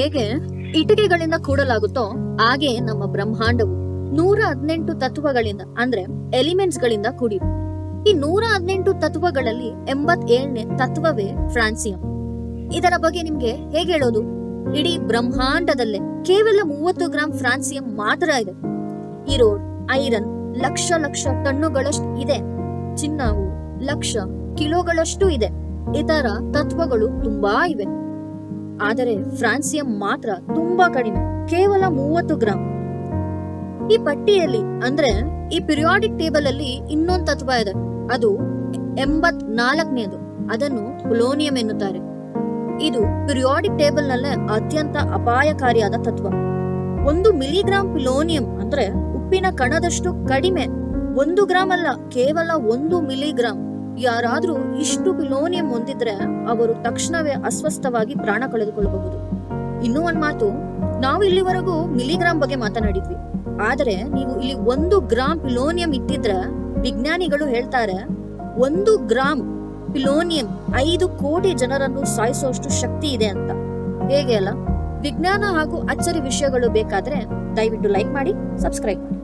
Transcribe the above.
ಹೇಗೆ ಇಟಿಕೆಗಳಿಂದ ಕೂಡಲಾಗುತ್ತೋ ಹಾಗೆ ನಮ್ಮ ಬ್ರಹ್ಮಾಂಡವು 118 ತತ್ವಗಳಿಂದ ಅಂದ್ರೆ ಎಲಿಮೆಂಟ್ಸ್ ಗಳಿಂದ ಕೂಡಿದೆ. ಈ 118 ತತ್ವಗಳಲ್ಲಿ 87ನೇ ತತ್ವವೇ ಫ್ರಾನ್ಸಿಯಂ. ಇದರ ಬಗ್ಗೆ ನಿಮ್ಗೆ ಹೇಗೆ ಹೇಳೋದು? ಇಡೀ ಬ್ರಹ್ಮಾಂಡದಲ್ಲೇ ಕೇವಲ 30 ಗ್ರಾಂ ಫ್ರಾನ್ಸಿಯಂ ಮಾತ್ರ ಇದೆ. ಇರೋಡ್ ಐರನ್ ಲಕ್ಷ ಟನ್ನುಗಳಷ್ಟು ಇದೆ. ಚಿನ್ನವು ಲಕ್ಷ ಕಿಲೋಗಳಷ್ಟು ಇದೆ. ಇತರ ತತ್ವಗಳು ತುಂಬಾ ಇವೆ. ಆದರೆ ಫ್ರಾನ್ಸಿಯಂ ಮಾತ್ರ ತುಂಬಾ ಕಡಿಮೆ, ಕೇವಲ 30 ಗ್ರಾಂ. ಈ ಪಟ್ಟಿಯಲ್ಲಿ ಅಂದ್ರೆ ಈ ಪಿರಿಯಾಡಿಕ್ ಟೇಬಲ್ ಅಲ್ಲಿ ಇನ್ನೊಂದು ತತ್ವ ಇದೆ, ಅದು 84ನೇದು. ಅದನ್ನು ಪೊಲೋನಿಯಂ ಎನ್ನುತ್ತಾರೆ. ಇದು ಪಿರಿಯಾಡಿಕ್ ಟೇಬಲ್ ನಲ್ಲೇ ಅತ್ಯಂತ ಅಪಾಯಕಾರಿಯಾದ ತತ್ವ. 1 ಮಿಲಿಗ್ರಾಂ ಪೊಲೋನಿಯಂ ಅಂದ್ರೆ ಉಪ್ಪಿನ ಕಣದಷ್ಟು ಕಡಿಮೆ. 1 ಗ್ರಾಂ ಅಲ್ಲ, ಕೇವಲ 1 ಮಿಲಿಗ್ರಾಂ. ಯಾರಾದ್ರೂ ಇಷ್ಟು ಪೊಲೋನಿಯಂ ಹೊಂದಿದ್ರೆ ಅವರು ತಕ್ಷಣವೇ ಅಸ್ವಸ್ಥವಾಗಿ ಪ್ರಾಣ ಕಳೆದುಕೊಳ್ಳಬಹುದು. ಇನ್ನೂ ಒಂದ್ ಮಾತು, ನಾವು ಇಲ್ಲಿವರೆಗೂ ಮಿಲಿಗ್ರಾಂ ಬಗ್ಗೆ ಮಾತನಾಡಿದ್ವಿ. ಆದರೆ ನೀವು ಇಲ್ಲಿ 1 ಗ್ರಾಂ ಪೊಲೋನಿಯಂ ಇಟ್ಟಿದ್ರೆ ವಿಜ್ಞಾನಿಗಳು ಹೇಳ್ತಾರೆ 1 ಗ್ರಾಂ ಪೊಲೋನಿಯಂ 5 ಕೋಟಿ ಜನರನ್ನು ಸಾಯಿಸುವಷ್ಟು ಶಕ್ತಿ ಇದೆ ಅಂತ. ಹೇಗೆ ಅಲ್ಲ? ವಿಜ್ಞಾನ ಹಾಗೂ ಅಚ್ಚರಿ ವಿಷಯಗಳು ಬೇಕಾದ್ರೆ ದಯವಿಟ್ಟು ಲೈಕ್ ಮಾಡಿ, ಸಬ್ಸ್ಕ್ರೈಬ್ ಮಾಡಿ.